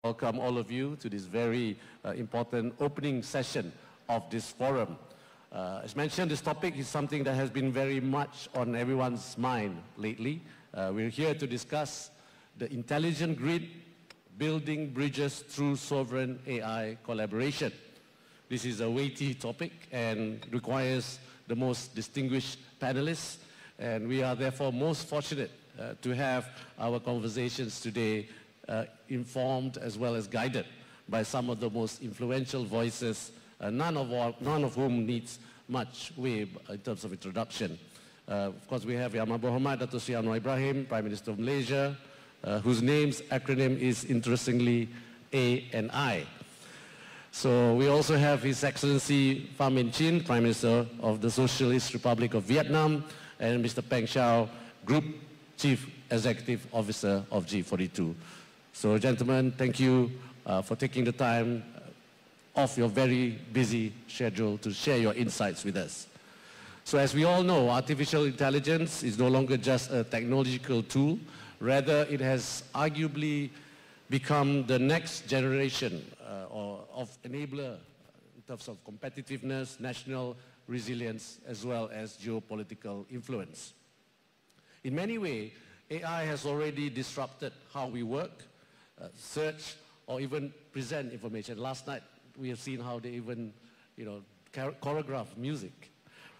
Welcome all of you to this very important opening session of this forum. As mentioned, this topic is something that has been very much on everyone's mind lately. We're here to discuss the intelligent grid, building bridges through sovereign AI collaboration. This is a weighty topic and requires the most distinguished panelists, and we are therefore most fortunate to have our conversations today informed as well as guided by some of the most influential voices, none of whom needs much way in terms of introduction. Of course, we have Yang Berhormat Dato' Sri Anwar Ibrahim, Prime Minister of Malaysia, whose name's acronym is interestingly ANI. So we also have His Excellency Pham Minh Chinh, Prime Minister of the Socialist Republic of Vietnam, and Mr. Peng Chau, Group Chief Executive Officer of G42. So gentlemen, thank you for taking the time off your very busy schedule to share your insights with us. So as we all know, artificial intelligence is no longer just a technological tool, rather it has arguably become the next generation of enabler in terms of competitiveness, national resilience, as well as geopolitical influence. In many ways, AI has already disrupted how we work, search, or even present information. Last night, we have seen how they even, choreograph music.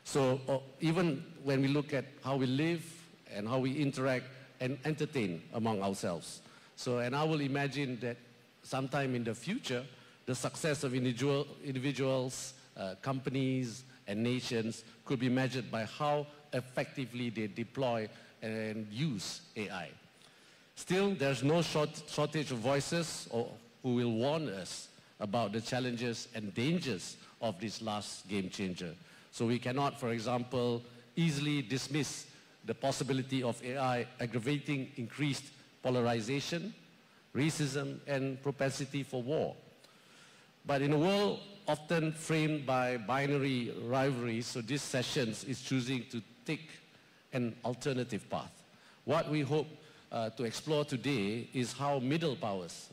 So even when we look at how we live and how we interact and entertain among ourselves. So, and I will imagine that sometime in the future, the success of individuals, companies, and nations could be measured by how effectively they deploy and use AI. Still, there's no shortage of voices who will warn us about the challenges and dangers of this last game changer. So we cannot, for example, easily dismiss the possibility of AI aggravating increased polarization, racism, and propensity for war. But in a world often framed by binary rivalries, so this session is choosing to take an alternative path. What we hope to explore today is how middle powers,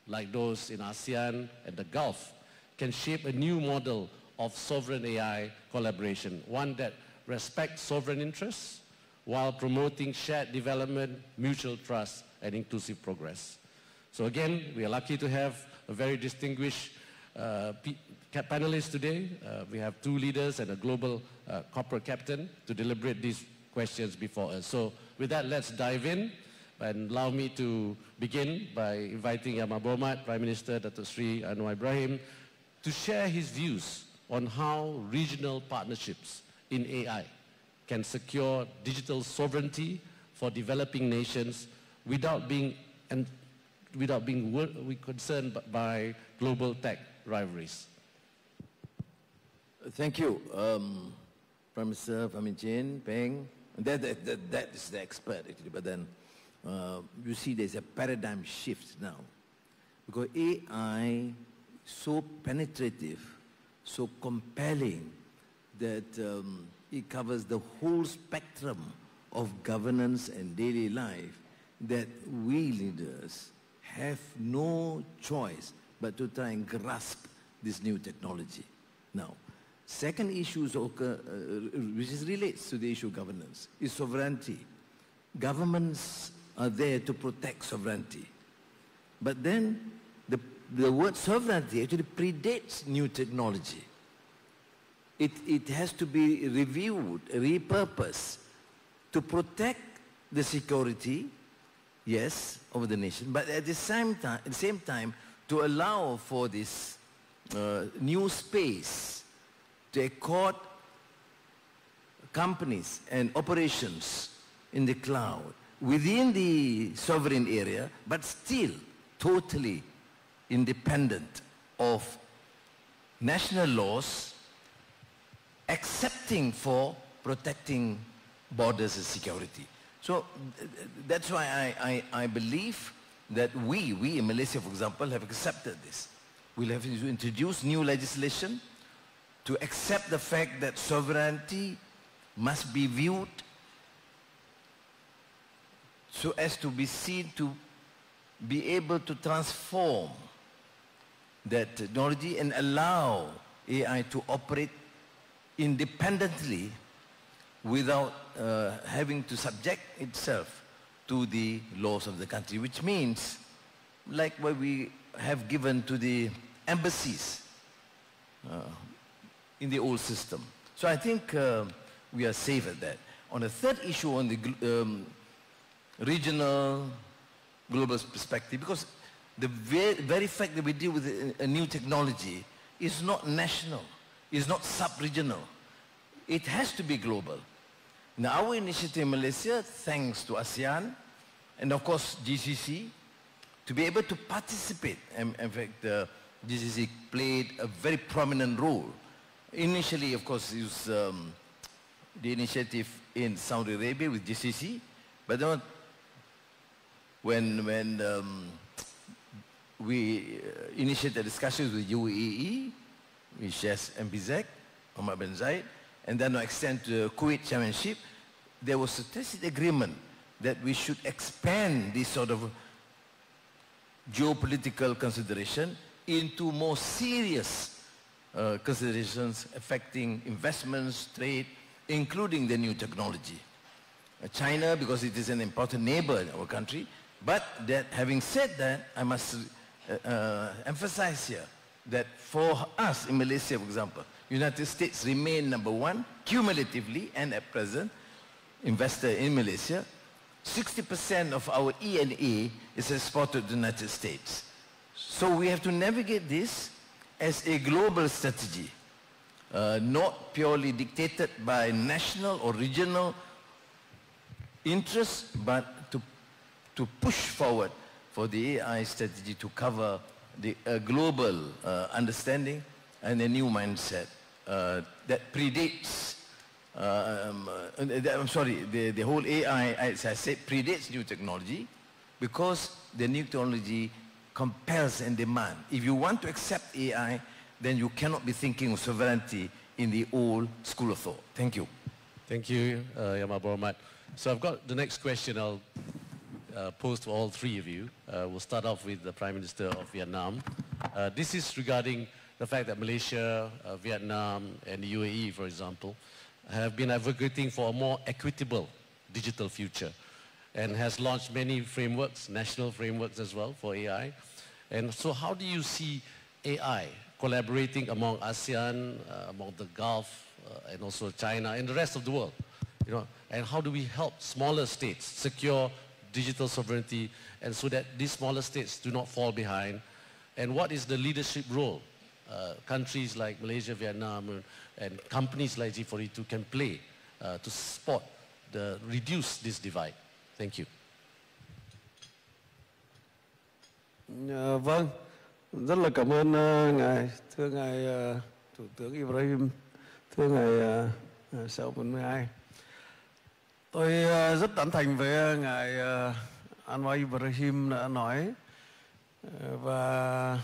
like those in ASEAN and the Gulf, can shape a new model of sovereign AI collaboration, one that respects sovereign interests while promoting shared development, mutual trust, and inclusive progress. So again, we are lucky to have a very distinguished panelists today. We have two leaders and a global corporate captain to deliberate these questions before us. So with that, let's dive in, and allow me to begin by inviting Yang Berhormat Prime Minister Dato' Sri Anwar Ibrahim to share his views on how regional partnerships in AI can secure digital sovereignty for developing nations without being concerned by global tech rivalries. Thank you, Prime Minister Pham Minh Chinh, Peng. That is the expert actually, but then you see there's a paradigm shift now. Because AI is so penetrative, so compelling, that it covers the whole spectrum of governance and daily life, that we leaders have no choice but to try and grasp this new technology. Now, second issue which relates to the issue of governance is sovereignty. Governments are there to protect sovereignty. But then the word sovereignty actually predates new technology. It has to be reviewed, repurposed to protect the security, yes, of the nation, but at the same time to allow for this new space to accord companies and operations in the cloud within the sovereign area, but still totally independent of national laws, excepting for protecting borders and security. So that's why I believe that we in Malaysia, for example, have accepted this. We'll have to introduce new legislation to accept the fact that sovereignty must be viewed so as to be seen to be able to transform that technology and allow AI to operate independently without having to subject itself to the laws of the country, which means like what we have given to the embassies in the old system. So I think we are safe at that. On the third issue on the regional, global perspective, because the very fact that we deal with a new technology is not national, is not sub-regional. It has to be global. Now our initiative in Malaysia, thanks to Asean and of course GCC, to be able to participate. In fact, GCC played a very prominent role. Initially, of course, it was the initiative in Saudi Arabia with GCC, but then when we initiated discussions with UAE, with Sheikh MBZ, Omar bin Zayed, and then extend to Kuwait Chairmanship, there was a tacit agreement that we should expand this sort of geopolitical consideration into more serious considerations affecting investments, trade, including the new technology. China, because it is an important neighbor in our country, but that having said that, I must emphasize here that for us in Malaysia, for example, United States remain number one cumulatively and at present, investor in Malaysia. 60% of our E&A is exported to the United States. So we have to navigate this as a global strategy, not purely dictated by national or regional interests, but to push forward for the AI strategy to cover the global understanding and a new mindset that predates, I'm sorry, the whole AI, as I said, predates new technology because the new technology compels and demands. If you want to accept AI, then you cannot be thinking of sovereignty in the old school of thought. Thank you. Thank you, Yama Bormat. So I've got the next question I'll pose to all three of you. We'll start off with the Prime Minister of Vietnam. This is regarding the fact that Malaysia, Vietnam, and the UAE, for example, have been advocating for a more equitable digital future and has launched many frameworks, national frameworks as well for AI. And so how do you see AI collaborating among ASEAN, among the Gulf, and also China and the rest of the world? You know, and how do we help smaller states secure digital sovereignty and so that these smaller states do not fall behind? And what is the leadership role countries like Malaysia, Vietnam, and companies like G42 can play to support reduce this divide? Thank you. Vâng, rất là cảm ơn ngài, thưa ngài Thủ tướng Ibrahim, thưa ngài Sao 42. Tôi rất tán thành với ngài Anwar Ibrahim đã nói, và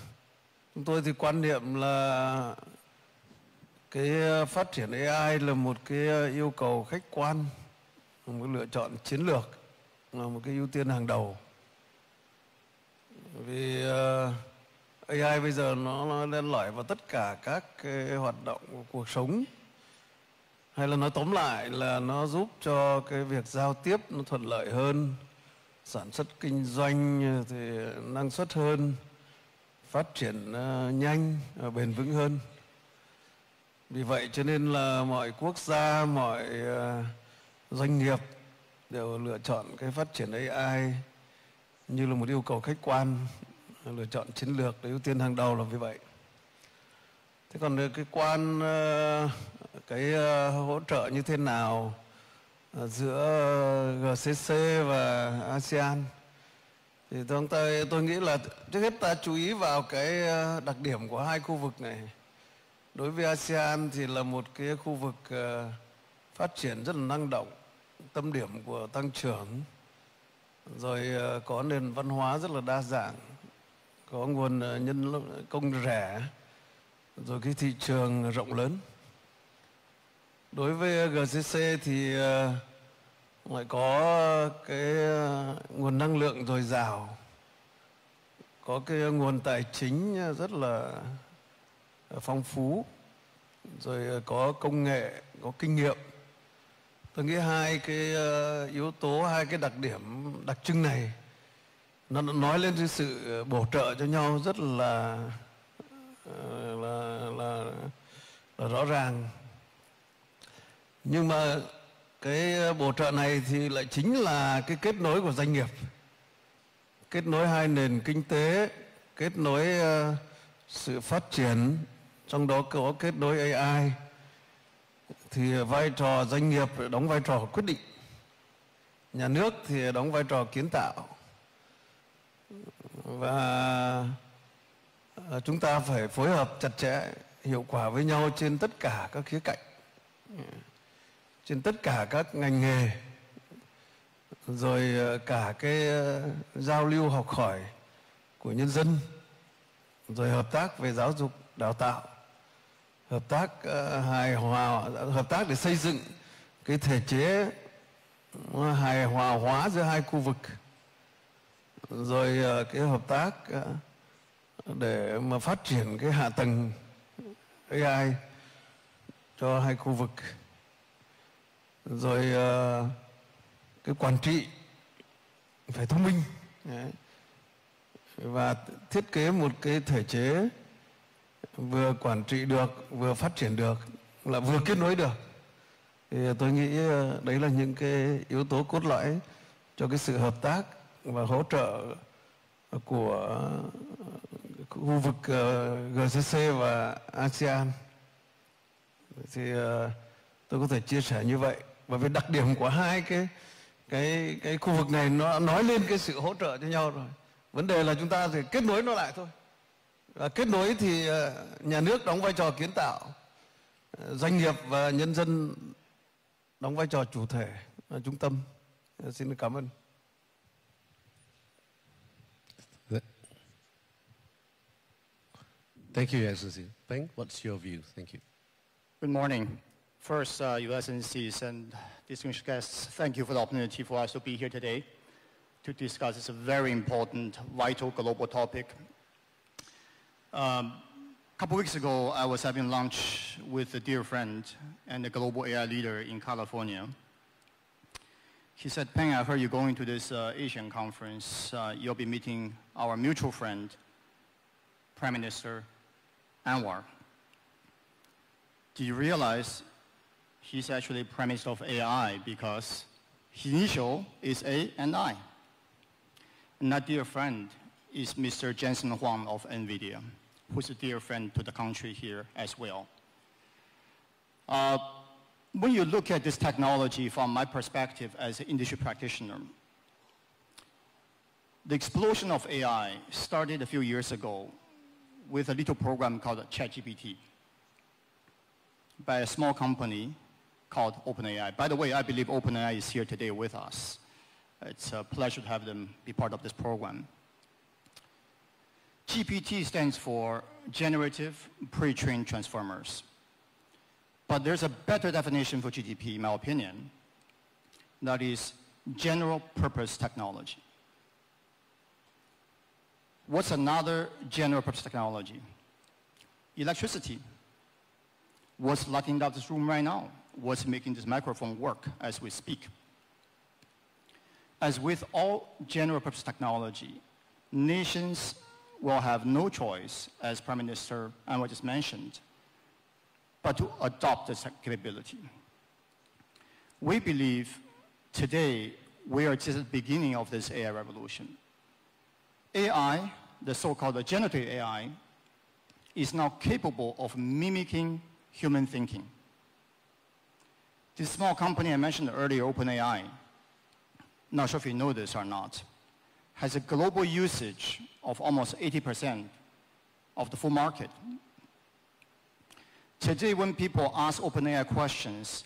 chúng tôi thì quan niệm là cái phát triển AI là một cái yêu cầu khách quan, một lựa chọn chiến lược, là một cái ưu tiên hàng đầu. Vì AI bây giờ nó len lỏi vào tất cả các cái hoạt động của cuộc sống, hay là nói tóm lại là nó giúp cho cái việc giao tiếp nó thuận lợi hơn, sản xuất kinh doanh thì năng suất hơn, phát triển nhanh, bền vững hơn. Vì vậy cho nên là mọi quốc gia, mọi doanh nghiệp đều lựa chọn cái phát triển AI như là một yêu cầu khách quan, lựa chọn chiến lược để ưu tiên hàng đầu là vì vậy. Thế còn cái hỗ trợ như thế nào giữa GCC và ASEAN thì tôi nghĩ là trước hết ta chú ý vào cái đặc điểm của hai khu vực này. Đối với ASEAN thì là một cái khu vực phát triển rất là năng động, tâm điểm của tăng trưởng, rồi có nền văn hóa rất là đa dạng, có nguồn nhân công rẻ, rồi cái thị trường rộng lớn. Đối với GCC thì lại có cái nguồn năng lượng dồi dào, có cái nguồn tài chính rất là phong phú, rồi có công nghệ, có kinh nghiệm. Tôi nghĩ hai cái yếu tố, hai cái đặc điểm đặc trưng này nó nói lên cái sự bổ trợ cho nhau rất là rõ ràng. Nhưng mà cái bổ trợ này thì lại chính là cái kết nối của doanh nghiệp, kết nối hai nền kinh tế, kết nối sự phát triển, trong đó có kết nối AI. Thì vai trò doanh nghiệp đóng vai trò quyết định, nhà nước thì đóng vai trò kiến tạo, và chúng ta phải phối hợp chặt chẽ, hiệu quả với nhau trên tất cả các khía cạnh, trên tất cả các ngành nghề, rồi cả cái giao lưu học hỏi của nhân dân, rồi hợp tác về giáo dục đào tạo, hợp tác hài hòa, hợp tác để xây dựng cái thể chế hài hòa hóa giữa hai khu vực, rồi cái hợp tác để mà phát triển cái hạ tầng AI cho hai khu vực, rồi cái quản trị phải thông minh. Đấy. Và thiết kế một cái thể chế vừa quản trị được, vừa phát triển được, là vừa kết nối được. Thì tôi nghĩ đấy là những cái yếu tố cốt lõi cho cái sự hợp tác và hỗ trợ của khu vực GCC và Asean. Thì tôi có thể chia sẻ như vậy. Và về đặc điểm của hai cái khu vực này nó nói lên cái sự hỗ trợ cho nhau rồi. Vấn đề là chúng ta phải kết nối nó lại thôi. Và kết nối thì nhà nước đóng vai trò kiến tạo, doanh nghiệp và nhân dân đóng vai trò chủ thể, trung tâm. Xin cảm ơn. Thank you, Your Excellency. Peng, what's your view? Thank you. Good morning. First, Your Excellencies and distinguished guests, thank you for the opportunity for us to be here today to discuss this very important, vital global topic. A couple weeks ago, I was having lunch with a dear friend and a global AI leader in California. He said, Peng, I heard you're going to this Asian conference. You'll be meeting our mutual friend, Prime Minister Anwar. Do you realize he's actually Prime Minister of AI because his initial is A and I. And that dear friend is Mr. Jensen Huang of NVIDIA, who's a dear friend to the country here as well. When you look at this technology from my perspective as an industry practitioner, the explosion of AI started a few years ago with a little program called ChatGPT by a small company called OpenAI. By the way, I believe OpenAI is here today with us. It's a pleasure to have them be part of this program. GPT stands for Generative Pre-trained Transformers. But there's a better definition for GDP, in my opinion. That is general purpose technology. What's another general purpose technology? Electricity. What's lighting up this room right now? What's making this microphone work as we speak? As with all general purpose technology, nations will have no choice, as Prime Minister Anwar just mentioned, but to adopt this capability. We believe today we are just at the beginning of this AI revolution. AI, the so-called generative AI, is now capable of mimicking human thinking. This small company I mentioned earlier, OpenAI, not sure if you know this or not, has a global usage of almost 80% of the full market. Today, when people ask OpenAI questions,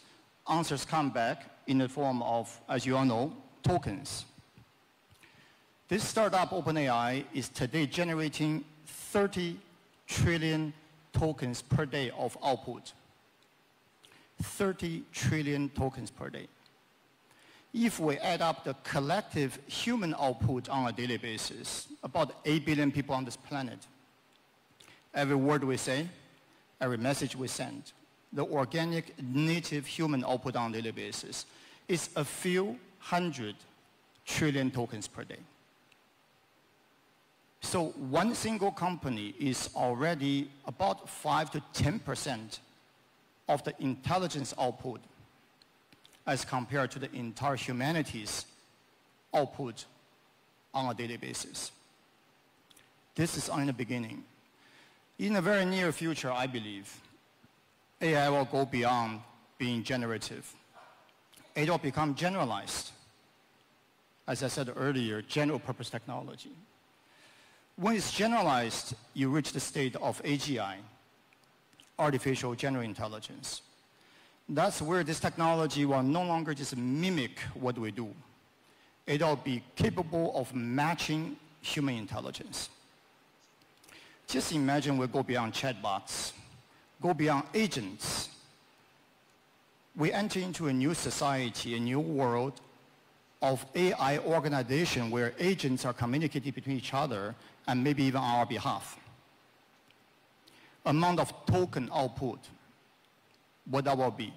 answers come back in the form of, as you all know, tokens. This startup, OpenAI, is today generating 30 trillion tokens per day of output. 30 trillion tokens per day. If we add up the collective human output on a daily basis, about 8 billion people on this planet, every word we say, every message we send, the organic native human output on a daily basis is a few hundred trillion tokens per day. So one single company is already about 5 to 10% of the intelligence output as compared to the entire humanity's output on a daily basis. This is only the beginning. In the very near future, I believe, AI will go beyond being generative. It will become generalized. As I said earlier, general purpose technology. When it's generalized, you reach the state of AGI, artificial general intelligence. That's where this technology will no longer just mimic what we do. It will be capable of matching human intelligence. Just imagine we go beyond chatbots, go beyond agents. We enter into a new society, a new world of AI organization where agents are communicating between each other and maybe even on our behalf. Amount of token output, what that will be.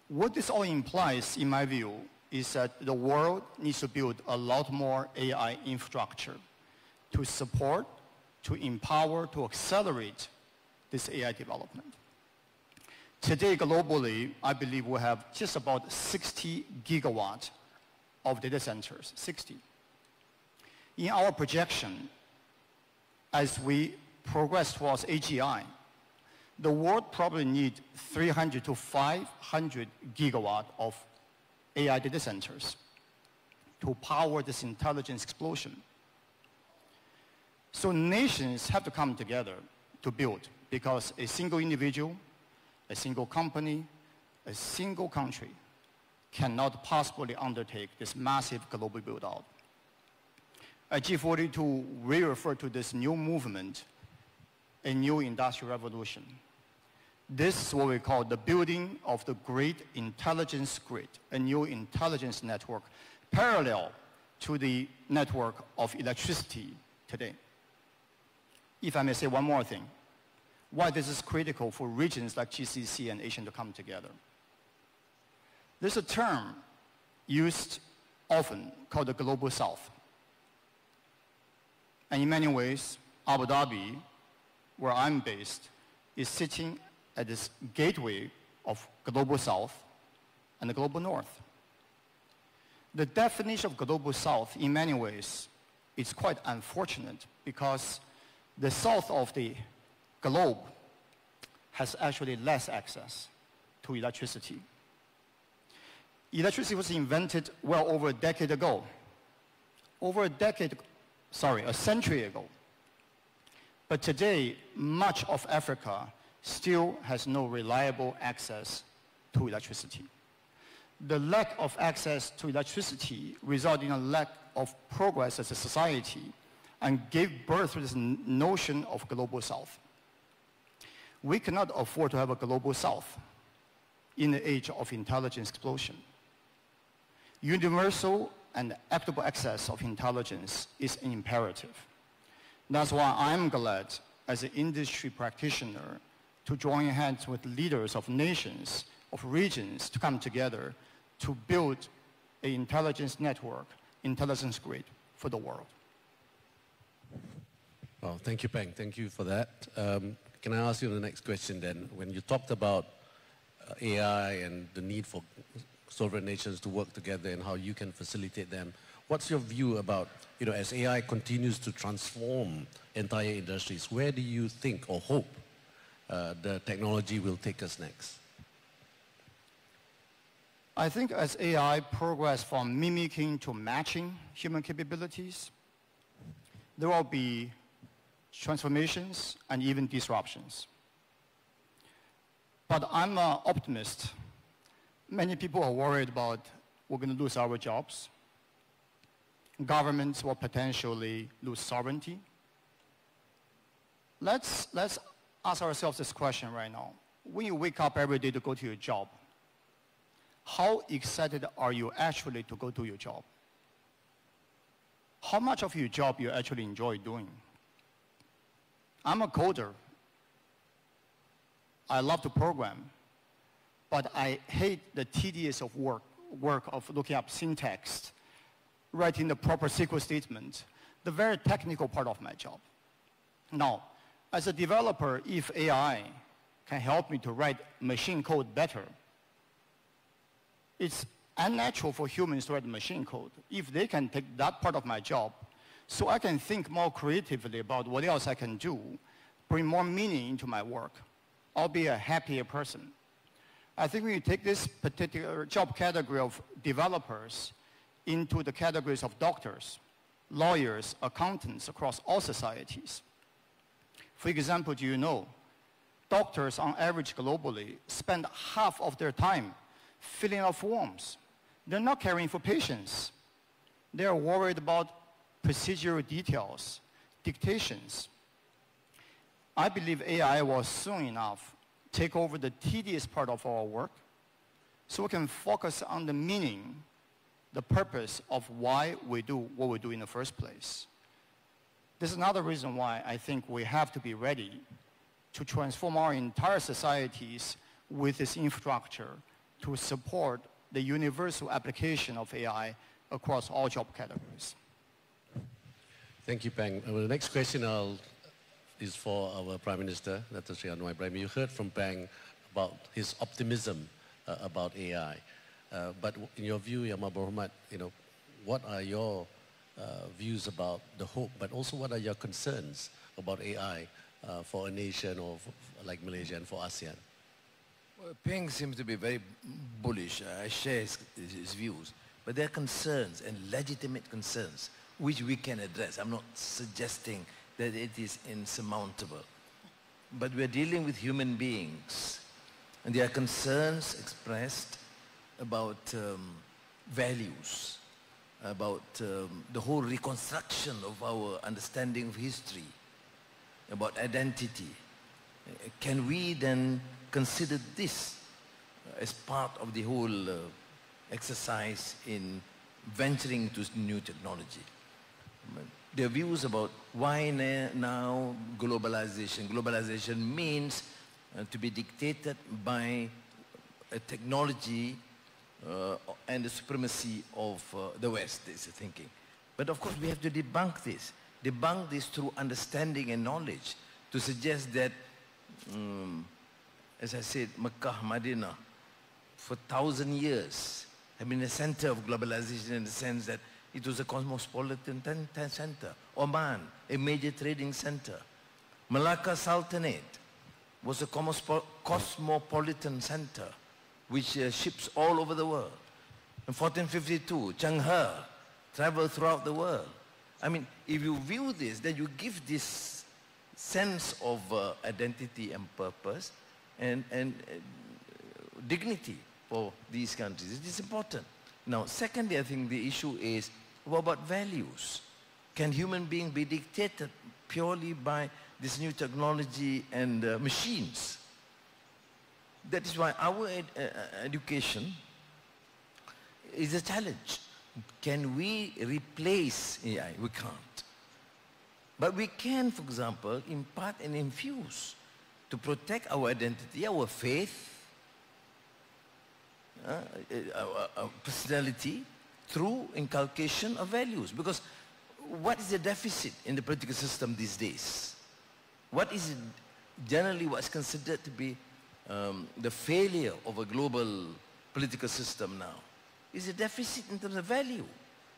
What this all implies, in my view, is that the world needs to build a lot more AI infrastructure to support, to empower, to accelerate this AI development. Today, globally, I believe we have just about 60 gigawatts of data centers, 60. In our projection, as we progress towards AGI, the world probably needs 300 to 500 gigawatts of AI data centers to power this intelligence explosion. So nations have to come together to build, because a single individual, a single company, a single country cannot possibly undertake this massive global build-out. At G42, we refer to this new movement a new industrial revolution. This is what we call the building of the great intelligence grid, a new intelligence network parallel to the network of electricity today. If I may say one more thing, why this is critical for regions like GCC and Asia to come together. There's a term used often called the Global South. And in many ways, Abu Dhabi, where I'm based, is sitting at this gateway of Global South and the Global North. The definition of Global South, in many ways, is quite unfortunate because the south of the globe has actually less access to electricity. Electricity was invented well over a decade ago. A century ago. But today, much of Africa still has no reliable access to electricity. The lack of access to electricity resulted in a lack of progress as a society and gave birth to this notion of Global South. We cannot afford to have a Global South in the age of intelligence explosion. Universal and equitable access of intelligence is an imperative. That's why I'm glad, as an industry practitioner, to join hands with leaders of nations, of regions, to come together to build an intelligence network, intelligence grid for the world. Well, thank you, Peng. Thank you for that. Can I ask you the next question then? When you talked about AI and the need for sovereign nations to work together and how you can facilitate them, what's your view about, as AI continues to transform entire industries, where do you think or hope the technology will take us next? I think as AI progress from mimicking to matching human capabilities, there will be transformations and even disruptions. But I'm an optimist. Many people are worried about we're going to lose our jobs. Governments will potentially lose sovereignty. Let's ask ourselves this question right now. When you wake up every day to go to your job, how excited are you actually to go do your job? How much of your job you actually enjoy doing? I'm a coder. I love to program, but I hate the tedious of work of looking up syntax, writing the proper SQL statement, the very technical part of my job. Now, as a developer, if AI can help me to write machine code better, it's unnatural for humans to write machine code. If they can take that part of my job, so I can think more creatively about what else I can do, bring more meaning into my work, I'll be a happier person. I think when you take this particular job category of developers into the categories of doctors, lawyers, accountants across all societies. For example, do you know, doctors on average globally spend half of their time filling out forms. They're not caring for patients. They're worried about procedural details, dictations. I believe AI will soon enough take over the tedious part of our work so we can focus on the meaning, the purpose of why we do what we do in the first place. This is another reason why I think we have to be ready to transform our entire societies with this infrastructure to support the universal application of AI across all job categories. Thank you, Peng. The next question is for our Prime Minister, Dr. Sri Anwar Ibrahim. You heard from Peng about his optimism about AI. But in your view, Yang Berhormat, what are your views about the hope, but also what are your concerns about AI for a nation like Malaysia and for ASEAN? Well, Peng seems to be very bullish. I share his views. But there are concerns and legitimate concerns which we can address. I'm not suggesting that it is insurmountable. But we're dealing with human beings. And there are concerns expressed about values, about the whole reconstruction of our understanding of history, about identity. Can we then consider this as part of the whole exercise in venturing into new technology? There are views about why now globalization. Globalization means to be dictated by a technology and the supremacy of the West, is the thinking. But of course we have to debunk this through understanding and knowledge, to suggest that, as I said, Mecca, Medina, for 1,000 years have been a center of globalization in the sense that it was a cosmopolitan center. Oman, a major trading center. Malacca Sultanate was a cosmopolitan center, which ships all over the world. In 1452, Cheng He traveled throughout the world. I mean, if you view this, then you give this sense of identity and purpose and dignity for these countries. It is important. Now, secondly, I think the issue is what about values? Can human beings be dictated purely by this new technology and machines? That is why our education is a challenge. Can we replace AI? We can't. But we can, for example, impart and infuse to protect our identity, our faith, our personality, through inculcation of values. Because what is the deficit in the political system these days? What is generally what's considered to be the failure of a global political system now? Is a deficit in terms of value.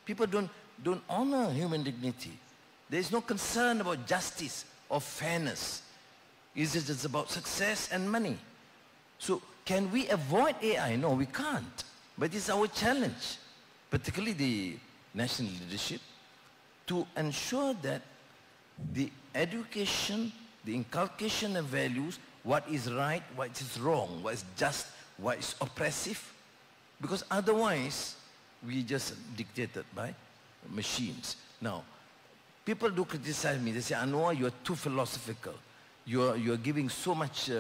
People don't honor human dignity. There is no concern about justice or fairness. It's just about success and money. So can we avoid AI? No, we can't. But it's our challenge, particularly the national leadership, to ensure that the education, the inculcation of values, what is right, what is wrong, what is just, what is oppressive, because otherwise we just dictated by machines. Now, people do criticize me. They say, Anwar, you are too philosophical. You are giving so much,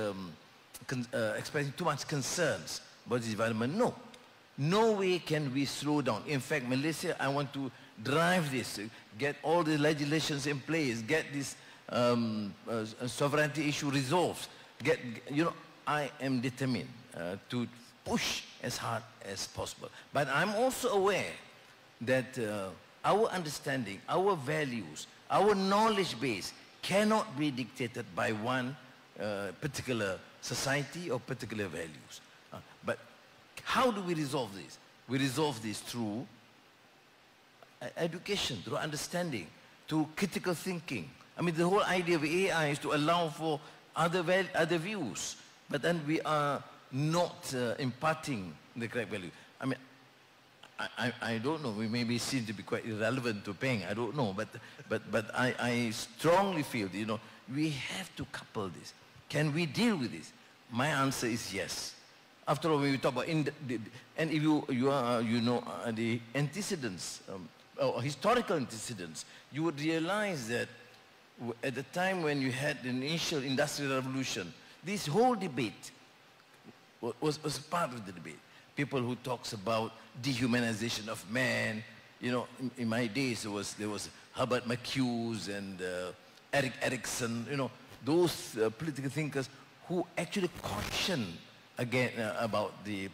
expressing too much concerns about the environment. No. no way can we slow down. In fact, Malaysia, I want to drive this, get all the legislations in place, get this sovereignty issue resolved. I am determined to push as hard as possible. But I'm also aware that our understanding, our values, our knowledge base cannot be dictated by one particular society or particular values. But how do we resolve this? We resolve this through education, through understanding, through critical thinking. I mean, the whole idea of AI is to allow for other views, but then we are not imparting the correct value. I mean, I don't know, we maybe seem to be quite irrelevant to Peng, I don't know, but I strongly feel, we have to couple this. Can we deal with this? My answer is yes. After all, when we talk about, and if you know the antecedents, or historical antecedents, you would realize that at the time when you had the initial industrial revolution, this whole debate was part of the debate. People who talks about dehumanization of man. In my days there was Herbert Marcuse and Erik Erikson. Those political thinkers who actually cautioned again about the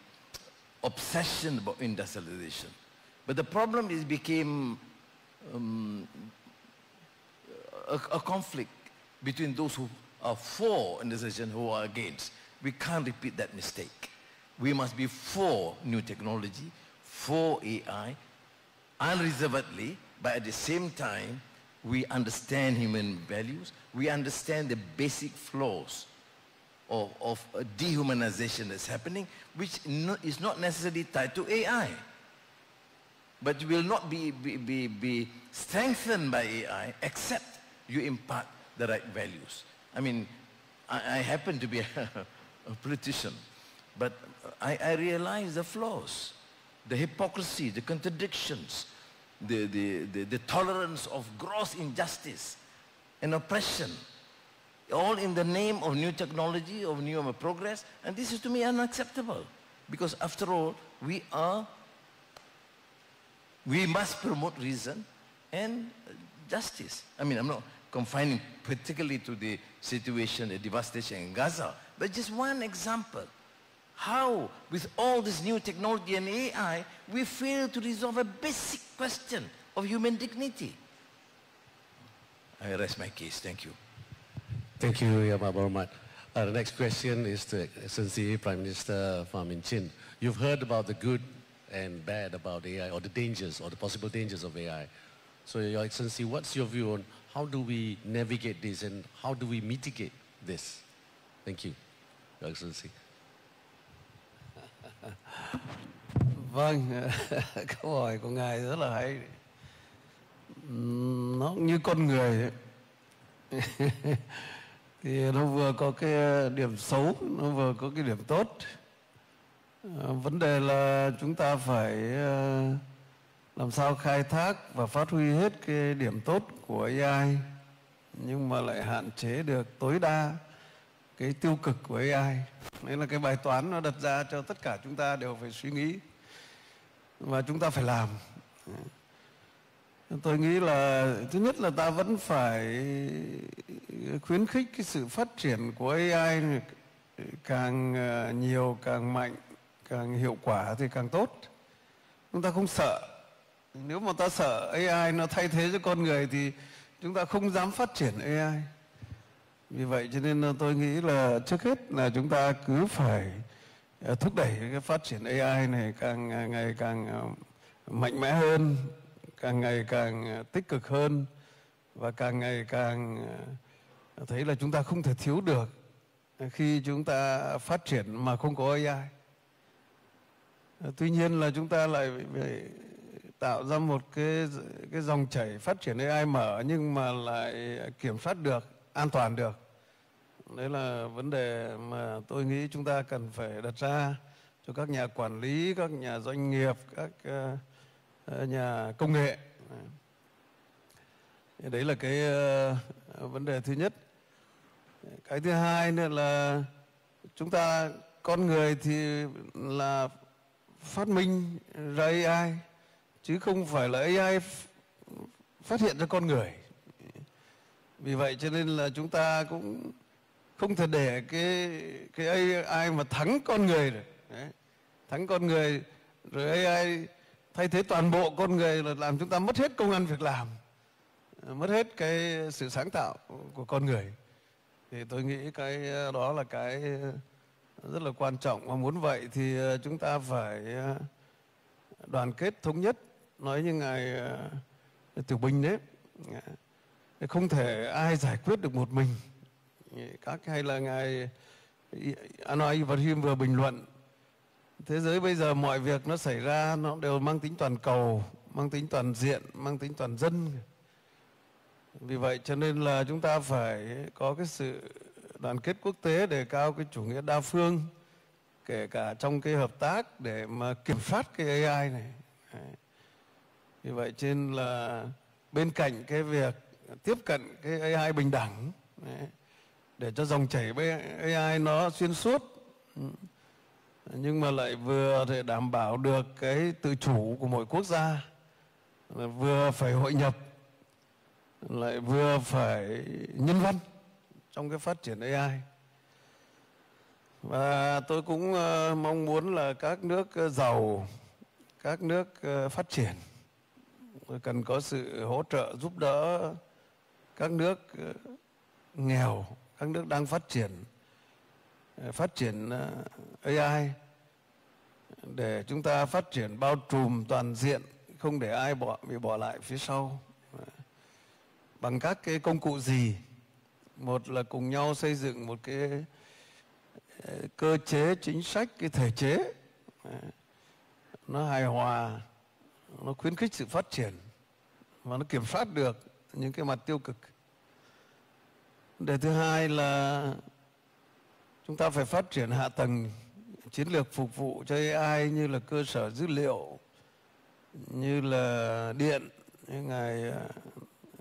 obsession about industrialization. But the problem is became a conflict between those who are for industrialization and who are against. We can't repeat that mistake. We must be for new technology, for AI, unreservedly, but at the same time, we understand human values, we understand the basic flaws of a dehumanization that's happening, which is not necessarily tied to AI, but will not be strengthened by AI except you impart the right values. I mean, I happen to be a politician, but I realize the flaws, the hypocrisy, the contradictions, the tolerance of gross injustice and oppression, all in the name of new technology, of new progress, and this is to me unacceptable. Because after all, we must promote reason and justice. I mean, I'm not confining particularly to the situation, the devastation in Gaza, but just one example. How, with all this new technology and AI, we fail to resolve a basic question of human dignity. I rest my case. Thank you. Thank you, Yama Bormat. The next question is to Excellency Prime Minister Pham Minh Chinh. You've heard about the good and bad about AI, or the dangers, or the possible dangers of AI. So, Your Excellency, what's your view on how do we navigate this and how do we mitigate this? Thank you, Your Excellency. Vâng, câu hỏi của ngài rất là hay. Nó như con người ấy. Thì nó vừa có cái điểm xấu, nó vừa có cái điểm tốt. Vấn đề là chúng ta phải làm sao khai thác và phát huy hết cái điểm tốt của AI, nhưng mà lại hạn chế được tối đa cái tiêu cực của AI. Đấy là cái bài toán nó đặt ra cho tất cả chúng ta đều phải suy nghĩ và chúng ta phải làm. Tôi nghĩ là thứ nhất là ta vẫn phải khuyến khích cái sự phát triển của AI này, càng nhiều, càng mạnh, càng hiệu quả thì càng tốt. Chúng ta không sợ. Nếu mà ta sợ AI nó thay thế cho con người thì chúng ta không dám phát triển AI. Vì vậy cho nên tôi nghĩ là trước hết là chúng ta cứ phải thúc đẩy cái phát triển AI này càng ngày càng mạnh mẽ hơn, càng ngày càng tích cực hơn, và càng ngày càng thấy là chúng ta không thể thiếu được khi chúng ta phát triển mà không có AI. Tuy nhiên là chúng ta lại phải tạo ra một cái dòng chảy phát triển AI mở nhưng mà lại kiểm soát được, an toàn được. Đấy là vấn đề mà tôi nghĩ chúng ta cần phải đặt ra cho các nhà quản lý, các nhà doanh nghiệp, các nhà công nghệ. Đấy là cái vấn đề thứ nhất. Cái thứ hai nữa là chúng ta, con người thì là phát minh ra AI, chứ không phải là AI phát hiện ra con người. Vì vậy cho nên là chúng ta cũng không thể để cái AI mà thắng con người được. Đấy. Thắng con người rồi AI thay thế toàn bộ con người là làm chúng ta mất hết công ăn việc làm, mất hết cái sự sáng tạo của con người. Thì tôi nghĩ cái đó là cái rất là quan trọng, và muốn vậy thì chúng ta phải đoàn kết thống nhất. Nói như ngài Tiểu Bình đấy, không thể ai giải quyết được một mình. Hay là ngài Anwar Ibrahim vừa bình luận, thế giới bây giờ mọi việc nó xảy ra nó đều mang tính toàn cầu, mang tính toàn diện, mang tính toàn dân. Vì vậy cho nên là chúng ta phải có cái sự đoàn kết quốc tế, đề cao cái chủ nghĩa đa phương, kể cả trong cái hợp tác để mà kiểm soát cái AI này. Vì vậy cho nên là bên cạnh cái việc tiếp cận cái AI bình đẳng, để cho dòng chảy AI nó xuyên suốt, nhưng mà lại vừa để đảm bảo được cái tự chủ của mỗi quốc gia, vừa phải hội nhập, lại vừa phải nhân văn trong cái phát triển AI. Và tôi cũng mong muốn là các nước giàu, các nước phát triển cần có sự hỗ trợ giúp đỡ các nước nghèo, các nước đang phát triển AI, để chúng ta phát triển bao trùm toàn diện, không để ai bị bỏ lại phía sau. Bằng các cái công cụ gì? Một là cùng nhau xây dựng một cái cơ chế chính sách, cái thể chế nó hài hòa, nó khuyến khích sự phát triển và nó kiểm soát được những cái mặt tiêu cực. Đề thứ hai là chúng ta phải phát triển hạ tầng chiến lược phục vụ cho AI, như là cơ sở dữ liệu, như là điện, như ngài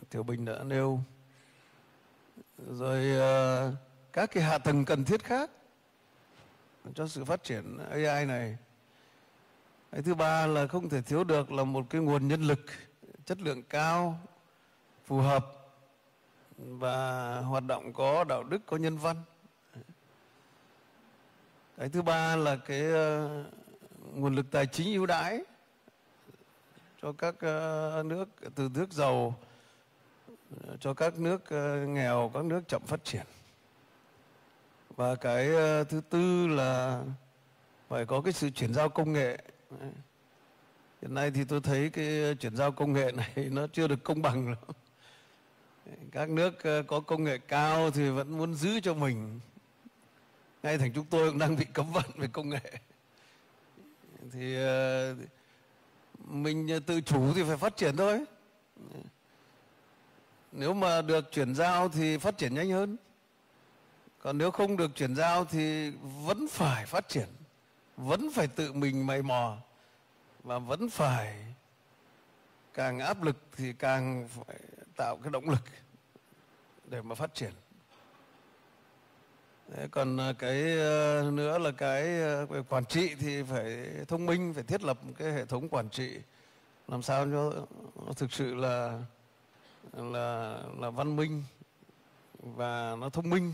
Tiểu Bình đã nêu, rồi các cái hạ tầng cần thiết khác cho sự phát triển AI này. Cái thứ ba là không thể thiếu được là một cái nguồn nhân lực chất lượng cao, phù hợp và hoạt động có đạo đức, có nhân văn. Cái thứ ba là cái nguồn lực tài chính ưu đãi cho các nước từ nước giàu, cho các nước nghèo, các nước chậm phát triển. Và cái thứ tư là phải có cái sự chuyển giao công nghệ. Hiện nay thì tôi thấy cái chuyển giao công nghệ này nó chưa được công bằng lắm. Các nước có công nghệ cao thì vẫn muốn giữ cho mình. Ngay thành chúng tôi cũng đang bị cấm vận về công nghệ. Thì mình tự chủ thì phải phát triển thôi. Nếu mà được chuyển giao thì phát triển nhanh hơn. Còn nếu không được chuyển giao thì vẫn phải phát triển, vẫn phải tự mình mày mò, và vẫn phải càng áp lực thì càng phải tạo cái động lực để mà phát triển. Đấy, còn cái nữa là cái về quản trị thì phải thông minh, phải thiết lập một cái hệ thống quản trị làm sao cho nó thực sự là văn minh và nó thông minh.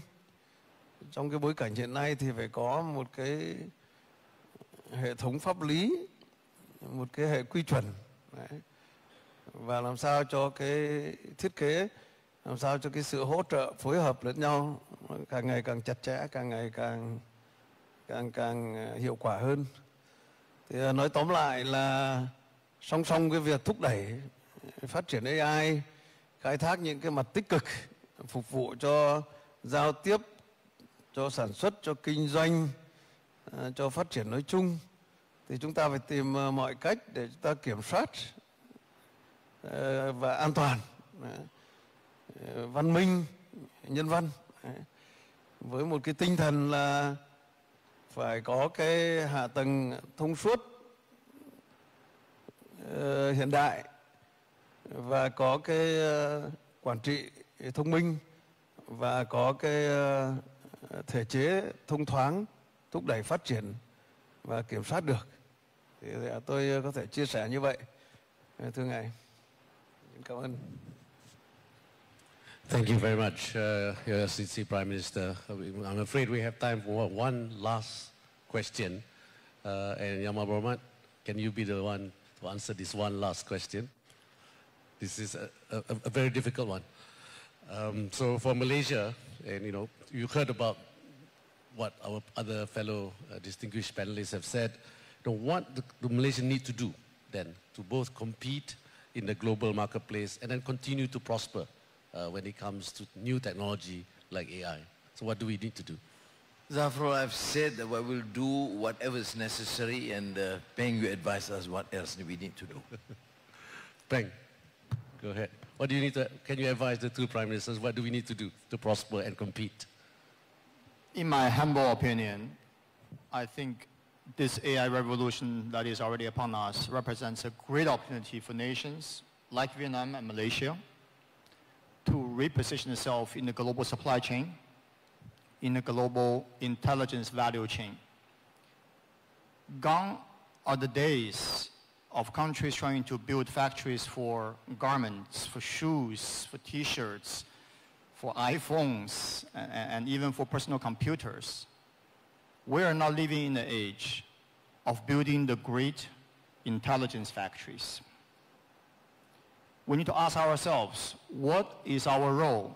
Trong cái bối cảnh hiện nay thì phải có một cái hệ thống pháp lý, một cái hệ quy chuẩn. Đấy. Và làm sao cho cái thiết kế, làm sao cho cái sự hỗ trợ phối hợp lẫn nhau càng ngày càng chặt chẽ, càng ngày càng hiệu quả hơn. Thì nói tóm lại là song song cái việc thúc đẩy phát triển AI, khai thác những cái mặt tích cực phục vụ cho giao tiếp, cho sản xuất, cho kinh doanh, cho phát triển nói chung, thì chúng ta phải tìm mọi cách để chúng ta kiểm soát và an toàn, văn minh, nhân văn, với một cái tinh thần là phải có cái hạ tầng thông suốt, hiện đại, và có cái quản trị thông minh, và có cái thể chế thông thoáng, thúc đẩy phát triển và kiểm soát được. Thì tôi có thể chia sẻ như vậy. Thưa Ngài, cảm ơn. Thank you very much, Your Excellency Prime Minister. I'm afraid we have time for one last question. And Yamal Bromat, can you be the one to answer this one last question? This is a very difficult one. So for Malaysia, and you heard about what our other fellow distinguished panelists have said. What do Malaysia need to do then to both compete in the global marketplace and then continue to prosper when it comes to new technology like AI? So what do we need to do? Zafro, I've said that we will do whatever is necessary, and Peng, you advise us what else we need to do. Peng, go ahead. What do you need to, can you advise the two prime ministers, what do we need to do to prosper and compete? In my humble opinion, I think this AI revolution that is already upon us represents a great opportunity for nations like Vietnam and Malaysia to reposition itself in the global supply chain, in the global intelligence value chain. Gone are the days of countries trying to build factories for garments, for shoes, for T-shirts, for iPhones, and even for personal computers. We are now living in the age of building the great intelligence factories. We need to ask ourselves, what is our role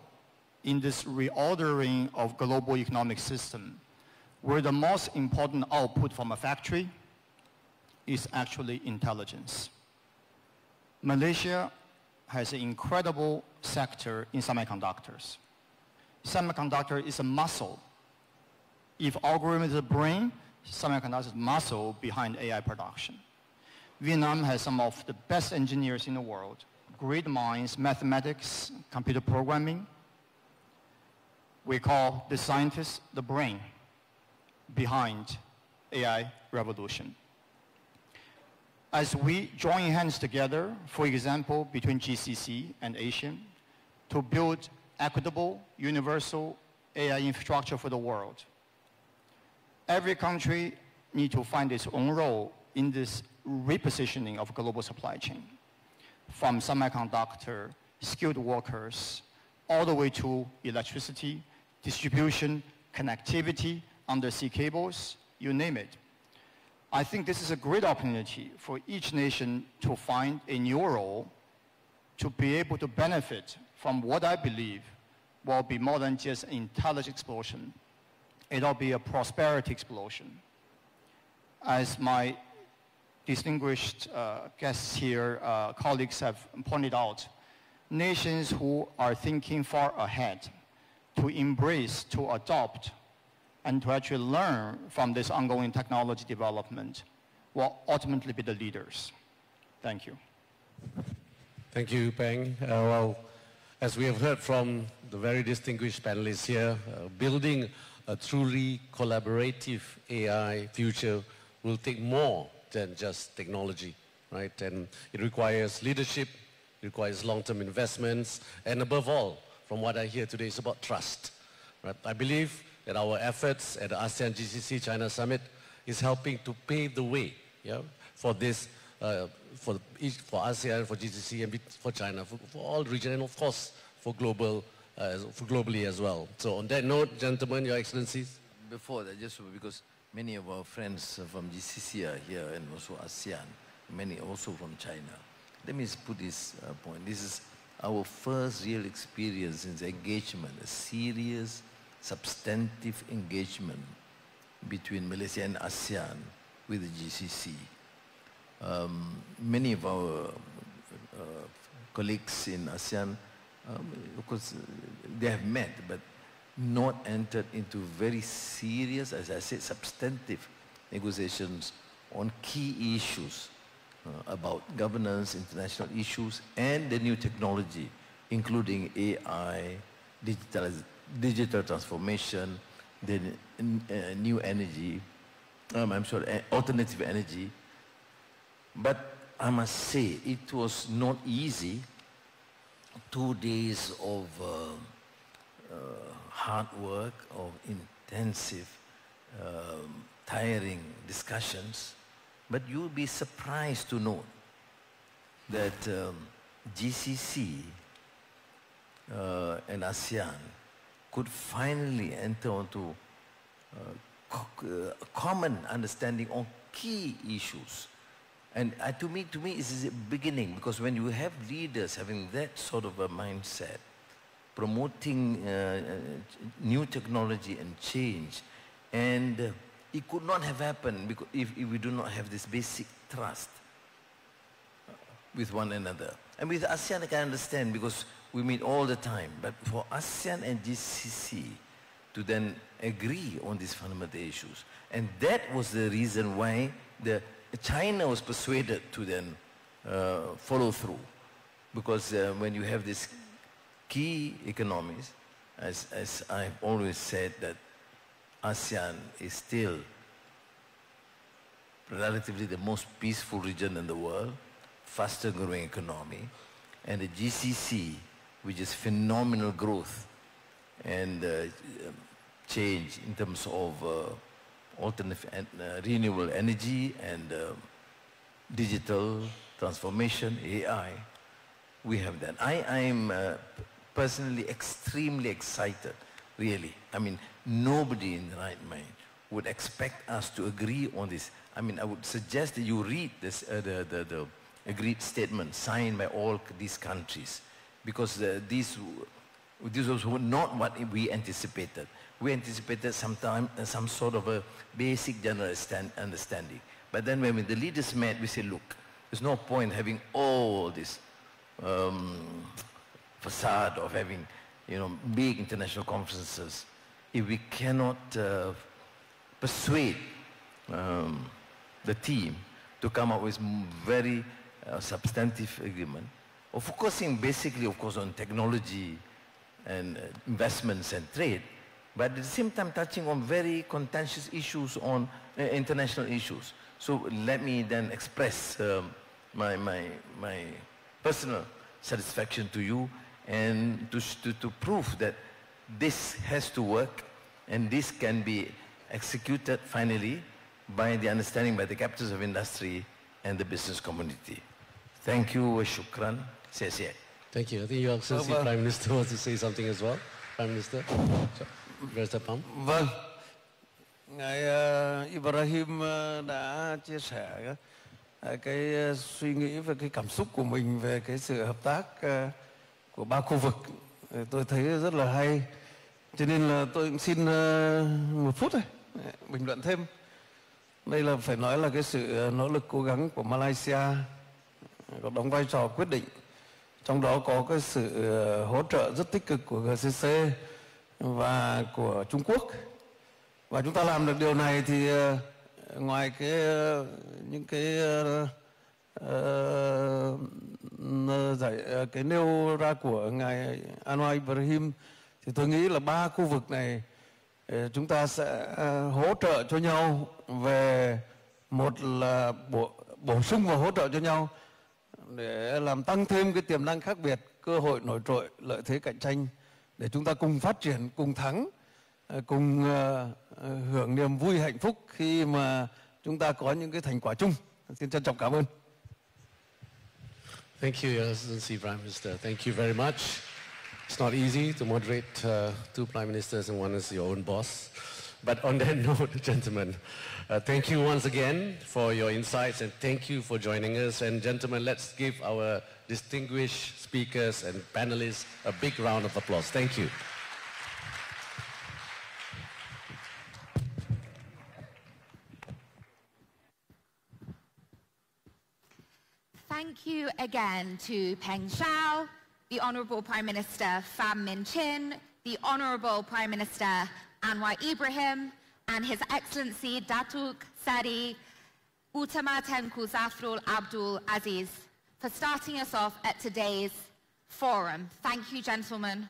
in this reordering of global economic system, where the most important output from a factory is actually intelligence? Malaysia has an incredible sector in semiconductors. Semiconductor is a muscle. If algorithm is a brain, semiconductor is muscle behind AI production. Vietnam has some of the best engineers in the world, great minds, mathematics, computer programming. We call the scientists the brain behind AI revolution. As we join hands together, for example, between GCC and Asean, to build equitable, universal AI infrastructure for the world, every country needs to find its own role in this repositioning of global supply chain, from semiconductor, skilled workers, all the way to electricity, distribution, connectivity, undersea cables, you name it. I think this is a great opportunity for each nation to find a new role to be able to benefit from what I believe will be more than just an intelligence explosion. It'll be a prosperity explosion. As my distinguished guests here, colleagues have pointed out, nations who are thinking far ahead to embrace, to adopt, and to actually learn from this ongoing technology development will ultimately be the leaders. Thank you. Thank you, Peng. Well, as we have heard from the very distinguished panelists here, building a truly collaborative AI future will take more than just technology, right? And it requires leadership, it requires long-term investments, and above all, from what I hear today, it's about trust, right? I believe that our efforts at the ASEAN GCC China Summit is helping to pave the way, for this, for ASEAN, for GCC, and for China, for all the region, and of course, for globally as well. So on that note, gentlemen, Your Excellencies. Before that, just because many of our friends from GCC are here and also ASEAN, many also from China. Let me put this point. This is our first real experience in engagement, a serious, substantive engagement between Malaysia and ASEAN with the GCC. Many of our colleagues in ASEAN, of course, they have met, but not entered into very serious, as I said, substantive negotiations on key issues about governance, international issues, and the new technology, including AI, digital transformation, the new energy, alternative energy. But I must say, it was not easy. 2 days of hard work, of intensive, tiring discussions, But you'll be surprised to know that GCC and ASEAN could finally enter onto a common understanding on key issues. And to me, it's a beginning, because when you have leaders having that sort of a mindset, promoting new technology and change, and it could not have happened because if we do not have this basic trust with one another. And with ASEAN, I can understand because we meet all the time. But for ASEAN and GCC to then agree on these fundamental issues, and that was the reason why China was persuaded to then follow through. Because when you have these key economies, as I've always said, that ASEAN is still relatively the most peaceful region in the world, faster growing economy, and the GCC, which is phenomenal growth and change in terms of alternative renewable energy and digital transformation, AI, we have that. I am personally extremely excited, really. I mean, nobody in the right mind would expect us to agree on this. I mean, I would suggest that you read this, the agreed statement signed by all these countries, because this was not what we anticipated. We anticipated some sort of a basic general understanding. But then when the leaders met, we said, look, there's no point having all this facade of having, big international conferences if we cannot persuade the team to come up with very substantive agreement, of focusing basically, of course, on technology and investments and trade, but at the same time touching on very contentious issues on international issues. So let me then express my personal satisfaction to you, and to prove that this has to work and this can be executed finally by the understanding by the capitals of industry and the business community. Thank you, shukran. Setia. Thank you. I think Your Excellency Prime Minister wants to say something as well. Prime Minister. Mr. Pam. Vâng. Ngài Ibrahim đã chia sẻ cái suy nghĩ về cái cảm xúc của mình về cái sự hợp tác của ba khu vực. Tôi thấy rất là hay. Cho nên là tôi cũng xin một phút thôi bình luận thêm. Đây là phải nói là cái sự nỗ lực cố gắng của Malaysia có đóng vai trò quyết định. Trong đó có cái sự hỗ trợ rất tích cực của GCC và của Trung Quốc. Và chúng ta làm được điều này thì ngoài những cái nêu ra của ngài Anwar Ibrahim, thì tôi nghĩ là ba khu vực này chúng ta sẽ hỗ trợ cho nhau về, một là bổ sung và hỗ trợ cho nhau để làm tăng thêm cái tiềm năng khác biệt, cơ hội nổi trội, lợi thế cạnh tranh để chúng ta cùng phát triển, cùng thắng, cùng hưởng niềm vui hạnh phúc khi mà chúng ta có những cái thành quả chung. Xin trân trọng cảm ơn. Thank you, Your Excellency Prime Minister. Thank you very much. It's not easy to moderate two Prime Ministers and one is your own boss. But on that note, gentlemen, thank you once again for your insights and thank you for joining us. And gentlemen, let's give our distinguished speakers and panelists a big round of applause. Thank you. Thank you again to Peng Xiao, the Honourable Prime Minister Pham Minh Chinh, the Honourable Prime Minister Anwar Ibrahim, and His Excellency Datuk Seri Utama Tengku Zafrul Abdul Aziz for starting us off at today's forum. Thank you, gentlemen.